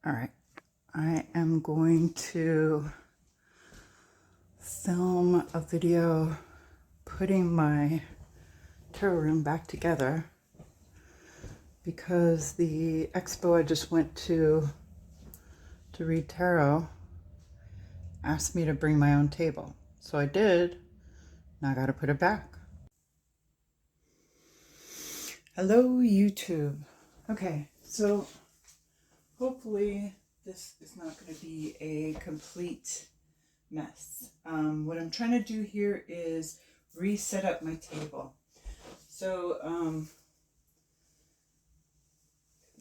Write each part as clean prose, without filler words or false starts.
All right, I am going to film a video putting my tarot room back together because the expo I just went to read tarot asked me to bring my own table. So I did. Now I got to put it back. Hello, YouTube. Okay, so hopefully this is not going to be a complete mess. What I'm trying to do here is reset up my table. So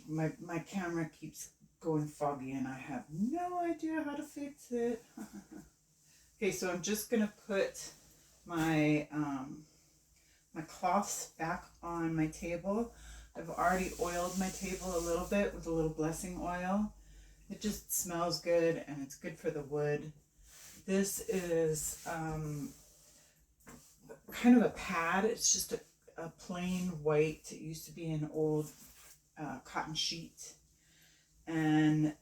my camera keeps going foggy and I have no idea how to fix it. Okay, so I'm just gonna put my my cloths back on my table. I've already oiled my table a little bit with a little blessing oil. It just smells good and it's good for the wood. This is kind of a pad. It's just a plain white. It used to be an old cotton sheet. And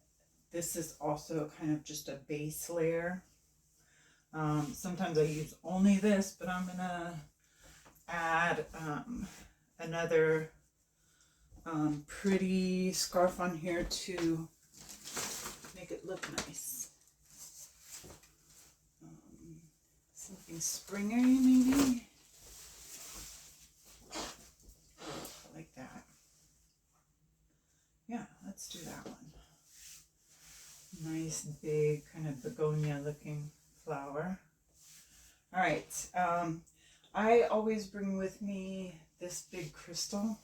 this is also kind of just a base layer. Sometimes I use only this, but I'm gonna add another pretty scarf on here to make it look nice. Something springy maybe. Like that. Yeah, let's do that one. Nice big kind of begonia looking flower. All right, I always bring with me this big crystal.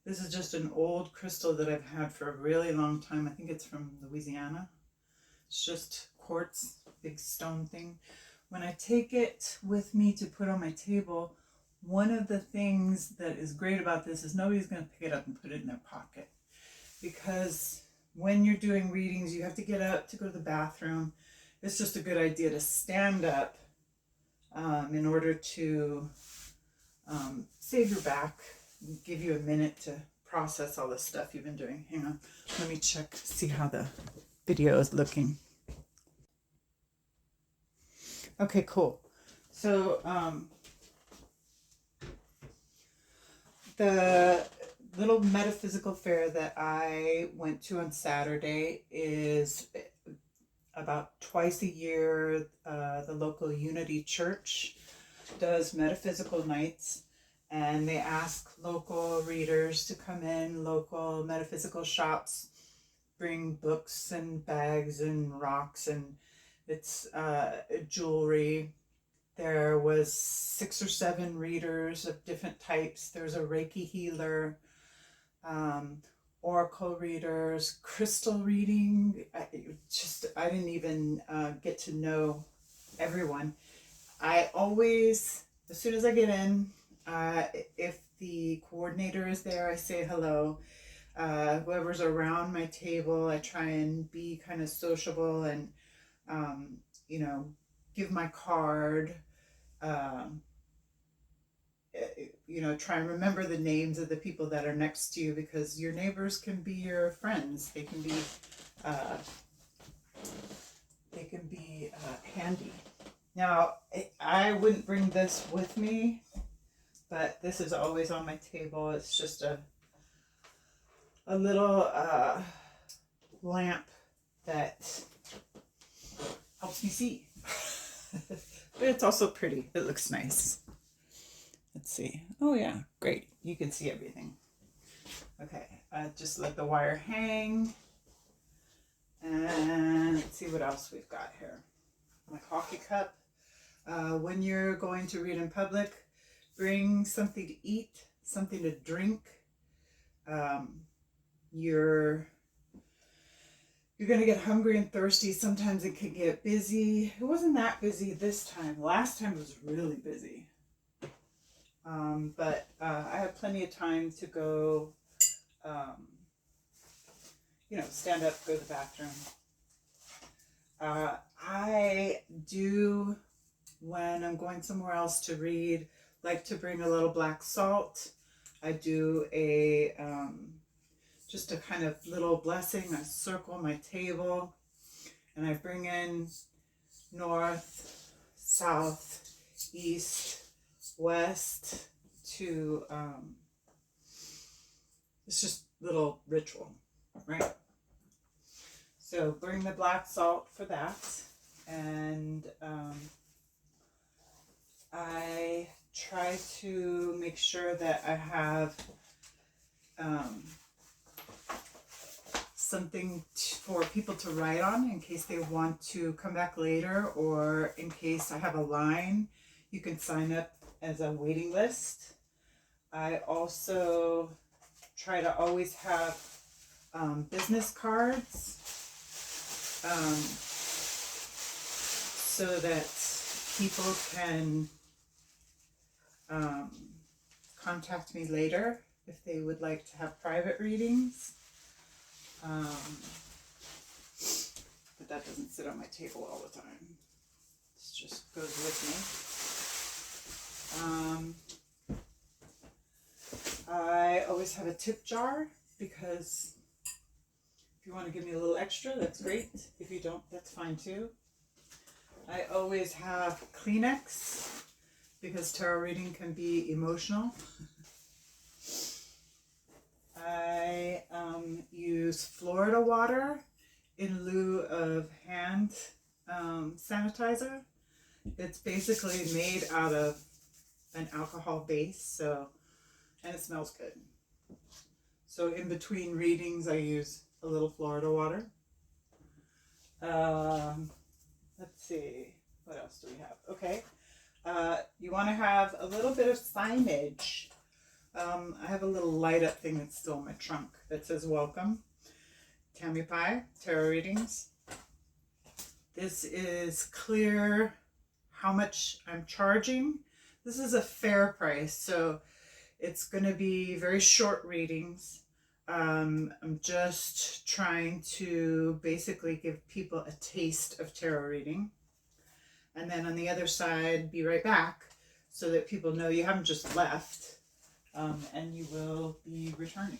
This is just an old crystal that I've had for a really long time. I think it's from Louisiana. It's just quartz, big stone thing. When I take it with me to put on my table, one of the things that is great about this is nobody's going to pick it up and put it in their pocket. Because when you're doing readings, you have to get up to go to the bathroom. It's just a good idea to stand up in order to save your back, give you a minute to process all the stuff you've been doing. Hang on, let me check, see how the video is looking. Okay, cool. So the little metaphysical fair that I went to on Saturday is about twice a year. The local Unity Church does metaphysical nights, and they ask local readers to come in, local metaphysical shops, bring books and bags and rocks, and it's jewelry. There was 6 or 7 readers of different types. There's a Reiki healer, oracle readers, crystal reading. I didn't even get to know everyone. I always, as soon as I get in, if the coordinator is there, I say hello. Whoever's around my table, I try and be kind of sociable and, you know, give my card. You know, try and remember the names of the people that are next to you, because your neighbors can be your friends. They can be handy. Now, I wouldn't bring this with me, but this is always on my table. It's just a little lamp that helps me see. But it's also pretty. It looks nice. Let's see. Oh yeah, great. You can see everything. Okay, just let the wire hang. And let's see what else we've got here. My coffee cup. When you're going to read in public, bring something to eat, something to drink. You're going to get hungry and thirsty. Sometimes it can get busy. It wasn't that busy this time. Last time it was really busy. But I have plenty of time to go, you know, stand up, go to the bathroom. I do, when I'm going somewhere else to read, like to bring a little black salt. I do a just a kind of little blessing. I circle my table and I bring in north, south, east, west to, it's just little ritual, right? So bring the black salt for that. And I try to make sure that I have something for people to write on in case they want to come back later, or in case I have a line, you can sign up as a waiting list. I also try to always have business cards so that people can contact me later if they would like to have private readings. But that doesn't sit on my table all the time. This just goes with me. I always have a tip jar because if you want to give me a little extra, that's great. If you don't, that's fine too. I always have Kleenex because tarot reading can be emotional. I use Florida water in lieu of hand sanitizer. It's basically made out of an alcohol base, and it smells good. So in between readings, I use a little Florida water. Let's see, what else do we have? Okay, you want to have a little bit of signage. I have a little light up thing that's still in my trunk that says welcome. Tammy Pie, Tarot Readings. This is clear how much I'm charging. This is a fair price, so it's going to be very short readings. I'm just trying to basically give people a taste of tarot reading. And then on the other side, be right back so that people know you haven't just left. And you will be returning.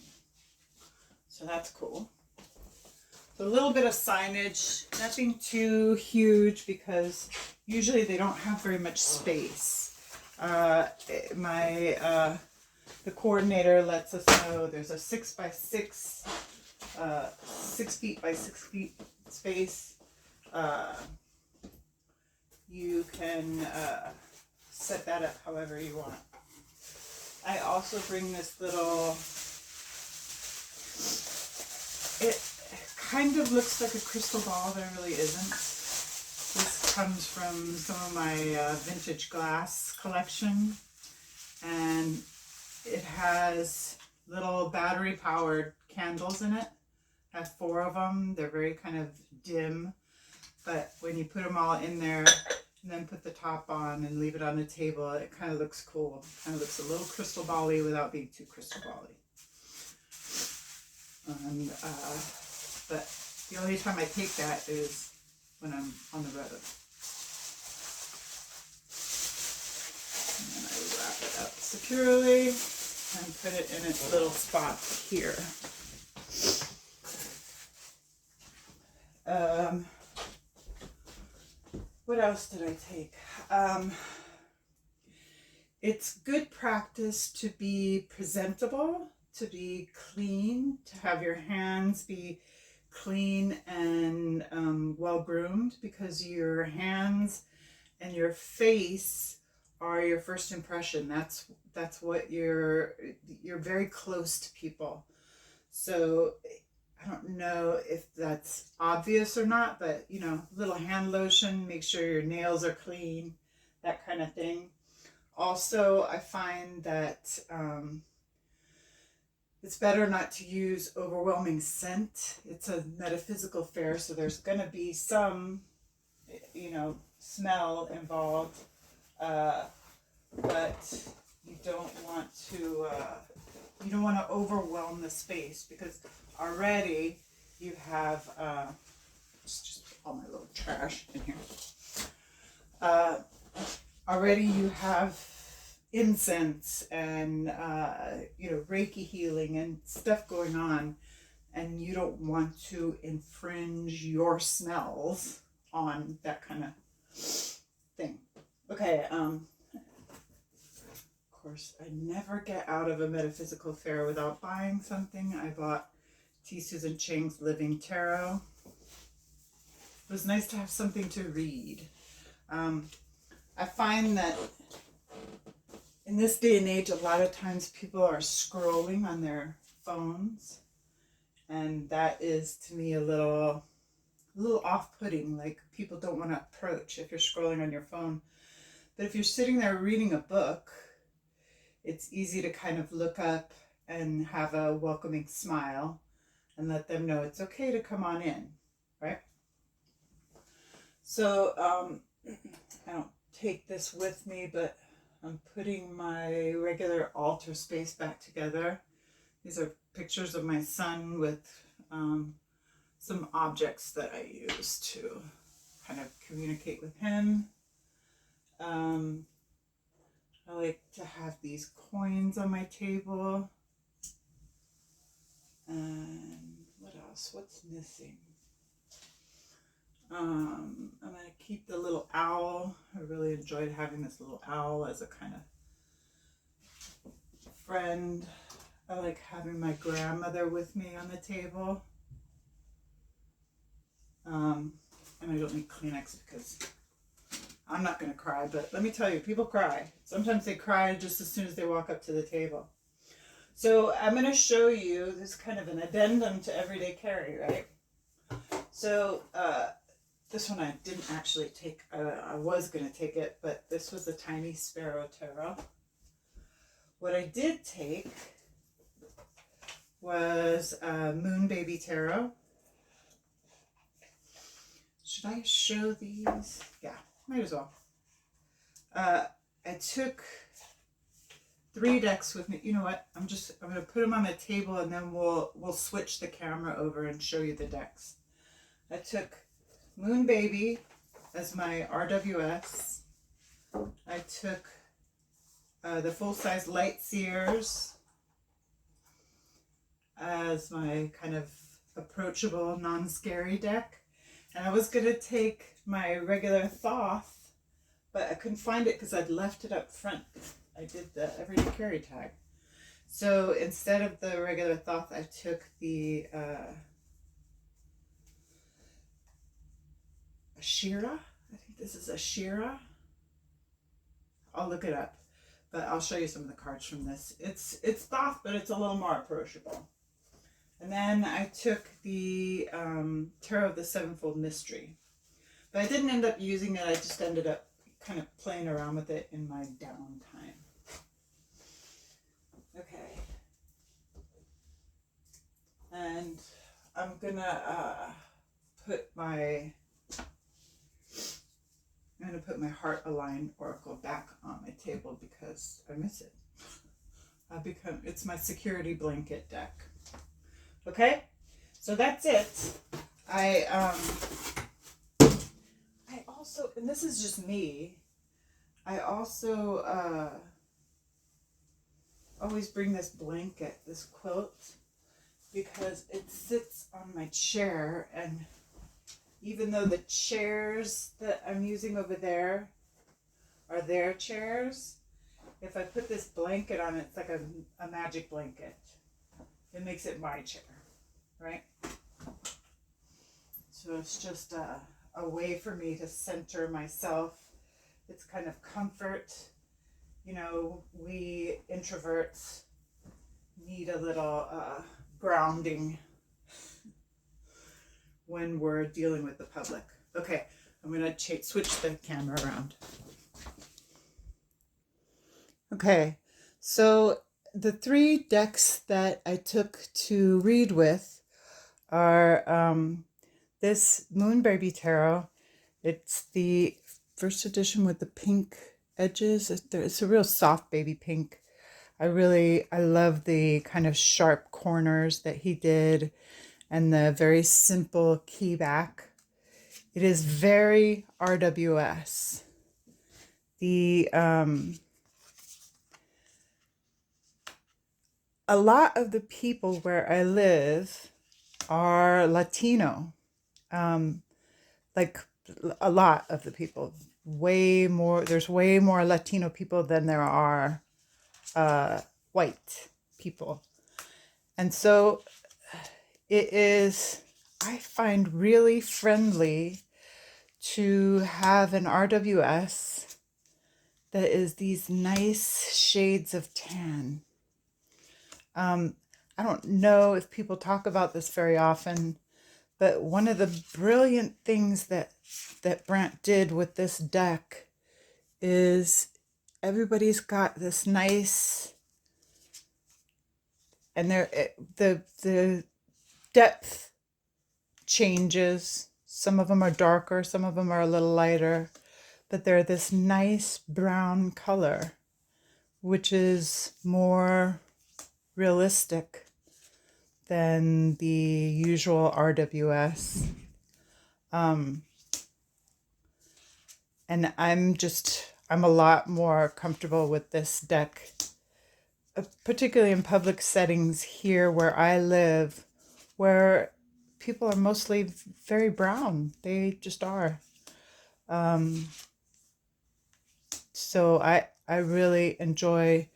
So that's cool. So a little bit of signage, nothing too huge because usually they don't have very much space. The coordinator lets us know there's a 6 by 6, 6 feet by 6 feet space. You can set that up however you want. I also bring this little, it kind of looks like a crystal ball, but it really isn't. This comes from some of my vintage glass collection, and it has little battery powered candles in it. I have 4 of them. They're very kind of dim, but when you put them all in there, and then put the top on and leave it on the table, it kind of looks cool. It kind of looks a little crystal ball-y without being too crystal ball-y. And, but the only time I take that is when I'm on the road. And then I wrap it up securely and put it in its little spot here. What else did I take? It's good practice to be presentable, to be clean, to have your hands be clean and well-groomed, because your hands and your face are your first impression. That's what you're very close to people. So I don't know if that's obvious or not, but you know, little hand lotion, make sure your nails are clean, that kind of thing. Also, I find that it's better not to use overwhelming scent. It's a metaphysical fair, so there's going to be some, you know, smell involved, but you don't want to overwhelm the space, because already you have just put all my little trash in here. Already you have incense and you know, Reiki healing and stuff going on. and you don't want to infringe your smells on that kind of thing. Okay, of course, I never get out of a metaphysical fair without buying something. I bought T. Susan Ching's Living Tarot. It was nice to have something to read. I find that in this day and age, a lot of times people are scrolling on their phones, and that is to me a little off-putting. Like, people don't want to approach if you're scrolling on your phone. But if you're sitting there reading a book, it's easy to kind of look up and have a welcoming smile and let them know it's okay to come on in, right? So I don't take this with me, but I'm putting my regular altar space back together. These are pictures of my son with some objects that I use to kind of communicate with him. I like to have these coins on my table. And what else? What's missing? I'm going to keep the little owl. I really enjoyed having this little owl as a kind of friend. I like having my grandmother with me on the table. And I don't need Kleenex because I'm not going to cry, but let me tell you, people cry. Sometimes they cry just as soon as they walk up to the table. So I'm going to show you this kind of an addendum to everyday carry, right? So this one I didn't actually take. I was going to take it, but this was a tiny sparrow tarot. What I did take was Moon Baby Tarot. Should I show these? Yeah, might as well. I took 3 decks with me. You know what? I'm going to put them on the table, and then we'll switch the camera over and show you the decks. I took Moon Baby as my RWS. I took the full-size LightSeer's as my kind of approachable, non-scary deck. And I was going to take my regular Thoth, but I couldn't find it because I'd left it up front. I did the everyday carry tag. So instead of the regular Thoth, I took the Asherah. I think this is Asherah. I'll look it up, but I'll show you some of the cards from this. It's Thoth, but it's a little more approachable. And then I took the Tarot of the Sevenfold Mystery. But I didn't end up using it. I just ended up kind of playing around with it in my downtime. Okay. And I'm going to put my Heart Aligned Oracle back on my table because I miss it. It's my security blanket deck. Okay, so that's it. I also, and this is just me, I also always bring this blanket, this quilt, because it sits on my chair, and even though the chairs that I'm using over there are their chairs, if I put this blanket on it, it's like a magic blanket. It makes it my chair. Right? So it's just a way for me to center myself. It's kind of comfort. You know, we introverts need a little grounding when we're dealing with the public. Okay, I'm going to switch the camera around. Okay, so the 3 decks that I took to read with are this Moon Baby Tarot. It's the first edition with the pink edges. It's a real soft baby pink. I love the kind of sharp corners that he did and the very simple key back. It is very RWS. A lot of the people where I live are Latino. Like a lot of the people, way more, there's way more Latino people than there are white people. And so it is, I find, really friendly to have an RWS that is these nice shades of tan. I don't know if people talk about this very often, but one of the brilliant things that Brandt did with this deck is everybody's got this nice, and the depth changes. Some of them are darker, some of them are a little lighter, but they're this nice brown color, which is more realistic than the usual RWS. And I'm a lot more comfortable with this deck, particularly in public settings here where I live, where people are mostly very brown. They just are. So I really enjoy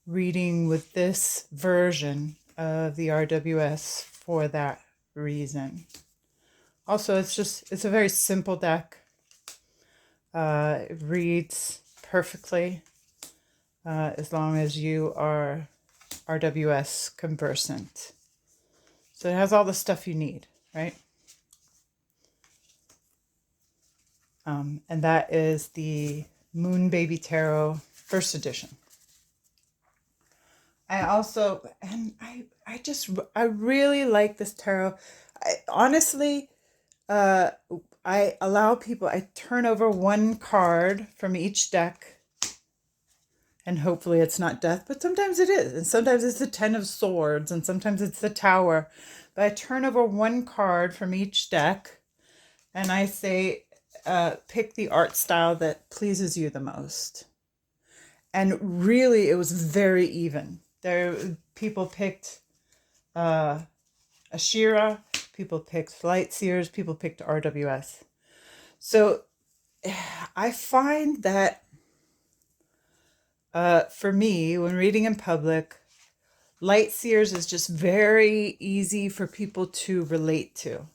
reading with this version of the RWS for that reason. Also, it's a very simple deck. It reads perfectly as long as you are RWS conversant. So it has all the stuff you need, right? And that is the Moon Baby Tarot first edition. I really like this tarot. Honestly, I allow people, I turn over one card from each deck, and hopefully it's not death, but sometimes it is. And sometimes it's the 10 of Swords, and sometimes it's the Tower. But I turn over one card from each deck, and I say, pick the art style that pleases you the most. And really, it was very even. People picked Asherah, people picked LightSeer's, people picked RWS. So I find that for me, when reading in public, LightSeer's is just very easy for people to relate to.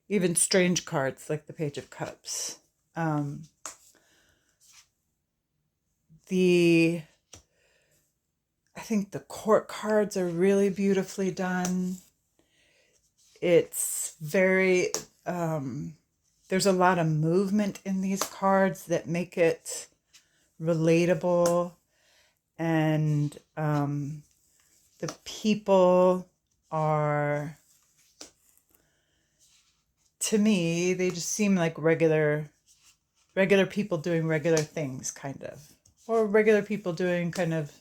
Even strange cards like the Page of Cups. I think the court cards are really beautifully done. It's very, there's a lot of movement in these cards that make it relatable. And the people are, to me, they just seem like regular people doing regular things, kind of. Or regular people doing kind of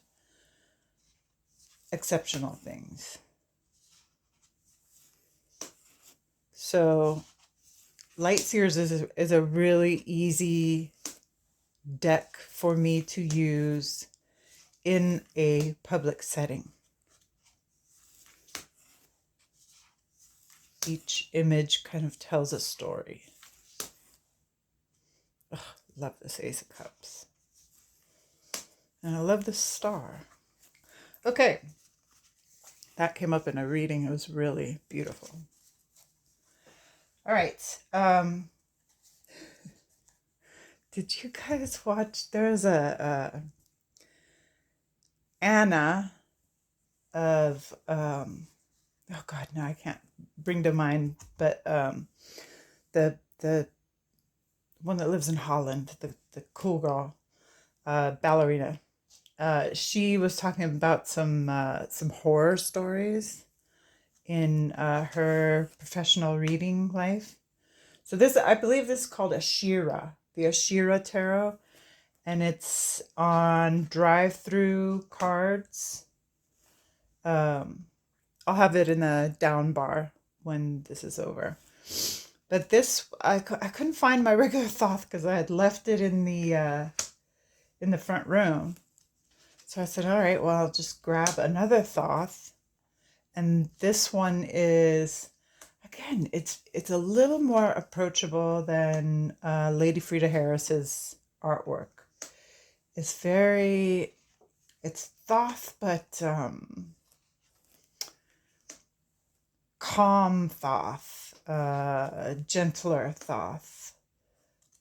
exceptional things. So LightSeer's is a really easy deck for me to use in a public setting. Each image kind of tells a story. Ugh, love this Ace of Cups. And I love this star. Okay. That came up in a reading. It was really beautiful. All right. Did you guys watch? There's a Anna of oh God, no, I can't bring to mind, but the one that lives in Holland, the cool girl, ballerina. She was talking about some horror stories in her professional reading life. So I believe this is called Asherah, the Asherah Tarot, and it's on drive-through cards. I'll have it in the down bar when this is over. But this, I couldn't find my regular Thoth because I had left it in the front room. So I said, all right, well, I'll just grab another Thoth. And this one is, again, it's a little more approachable than Lady Frida Harris's artwork. It's Thoth, but calm Thoth, gentler Thoth,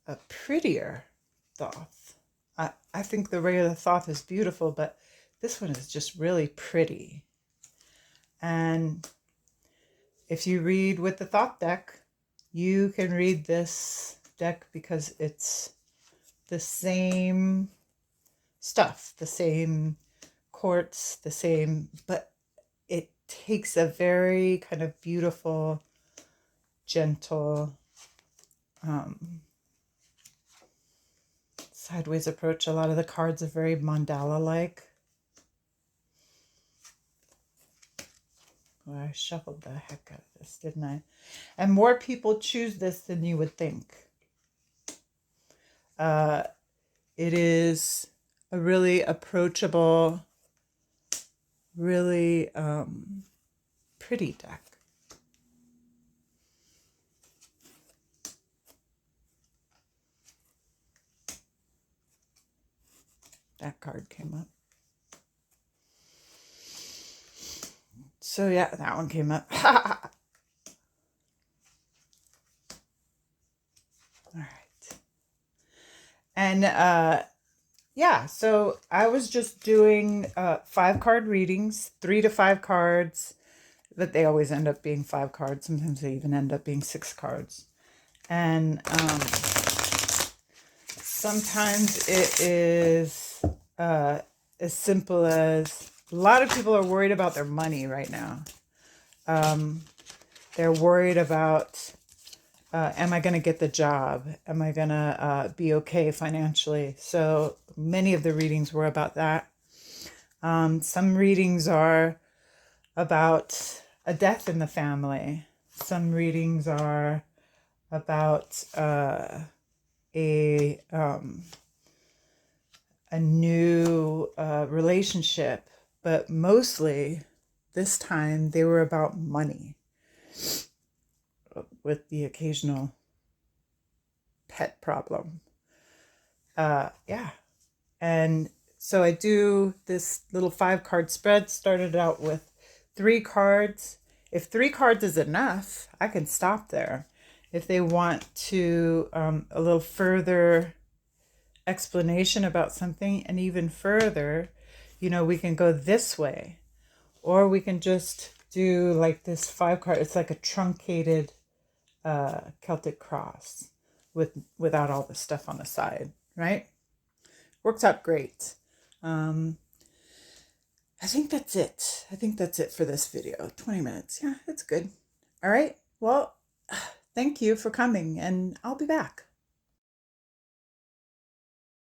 a prettier Thoth. I think the regular Thoth is beautiful, but this one is just really pretty. And if you read with the Thoth deck, you can read this deck because it's the same stuff, the same quartz, the same, but it takes a very kind of beautiful, gentle, sideways approach. A lot of the cards are very mandala-like. Well, I shuffled the heck out of this, didn't I? And more people choose this than you would think. It is a really approachable, really pretty deck. That card came up. So yeah, that one came up. All right. And yeah, so I was just doing 5-card readings, 3 to 5 cards, but they always end up being 5 cards. Sometimes they even end up being 6 cards. And sometimes it is as simple as, a lot of people are worried about their money right now. They're worried about, am I going to get the job? Am I going to be okay financially? So many of the readings were about that. Some readings are about a death in the family. Some readings are about a new relationship, but mostly this time they were about money, with the occasional pet problem. Yeah. And so I do this little 5-card spread. Started out with 3 cards. If 3 cards is enough, I can stop there. If they want to a little further explanation about something, and even further, we can go this way, or we can just do like this 5-card. It's like a truncated Celtic cross without all the stuff on the side, right? Works out great. I think that's it. I think that's it for this video. 20 minutes. Yeah, it's good. All right. Well, thank you for coming, and I'll be back.